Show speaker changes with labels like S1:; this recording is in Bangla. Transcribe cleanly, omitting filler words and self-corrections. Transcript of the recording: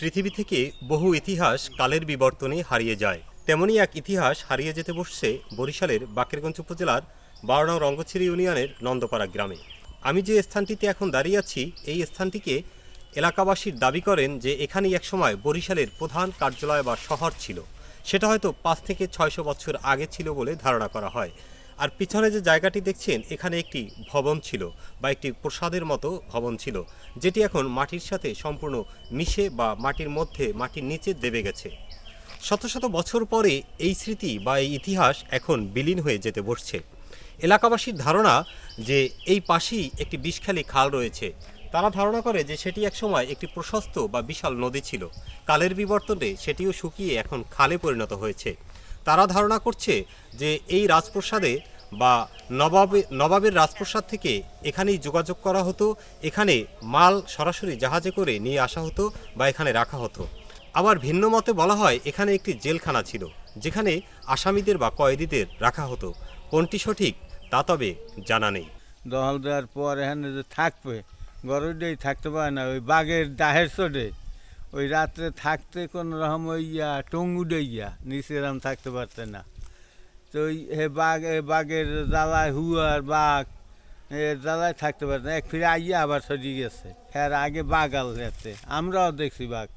S1: পৃথিবী থেকে বহু ইতিহাস কালের বিবর্তনে হারিয়ে যায়। তেমনই এক ইতিহাস হারিয়ে যেতে বসছে বরিশালের বাকেরগঞ্জ উপজেলার ১২ নং রঙ্গছিড়ি ইউনিয়নের নন্দপাড়া গ্রামে। আমি যে স্থানটিতে এখন দাঁড়িয়ে আছি, এই স্থানটিকে এলাকাবাসীর দাবি করেন যে এখানেই একসময় বরিশালের প্রধান কার্যালয় বা শহর ছিল। সেটা হয়তো ৫ থেকে ৬০০ বছর আগে ছিল বলে ধারণা করা হয়। আর পিছনে যে জায়গাটি দেখছেন, এখানে একটি ভবন ছিল বা একটি প্রসাদের মতো ভবন ছিল, যেটি এখন মাটির সাথে সম্পূর্ণ মিশে বা মাটির মধ্যে মাটির নিচে দেবে গেছে। শত শত বছর পরে এই স্মৃতি বা এই ইতিহাস এখন বিলীন হয়ে যেতে বসছে। এলাকাবাসীর ধারণা যে এই পাশেই একটি বিষখালী খাল রয়েছে। তারা ধারণা করে যে সেটি একসময় একটি প্রশস্ত বা বিশাল নদী ছিল। কালের বিবর্তনে সেটিও শুকিয়ে এখন খালে পরিণত হয়েছে। তারা ধারণা করছে যে এই রাজপ্রাসাদে বা নবাবের রাজপ্রাসাদ থেকে এখানেই যোগাযোগ করা হতো, এখানে মাল সরাসরি জাহাজে করে নিয়ে আসা হতো বা এখানে রাখা হতো। আবার ভিন্ন মতে বলা হয় এখানে একটি জেলখানা ছিল, যেখানে আসামিদের বা কয়েদিদের রাখা হতো। কোনটি সঠিক তা তবে জানা নেই।
S2: দখল দেওয়ার পর এখানে যে থাকবে গরুটাই থাকতে পারে না, ওই বাঘের ডাহের চোটে ওই রাত্রে থাকতে কোনো রকম ওই টঙ্গু ডইয়া নিচে এরম থাকতে পারতে না। তো ওই বাঘের জ্বালায় হুয়ার বাঘ জ্বালায় থাকতে পারতে না, এক ফিরে আইয়া আবার সরিয়ে গেছে। হ্যাঁ, আগে বাঘ আল যেতে আমরাও দেখছি বাঘ।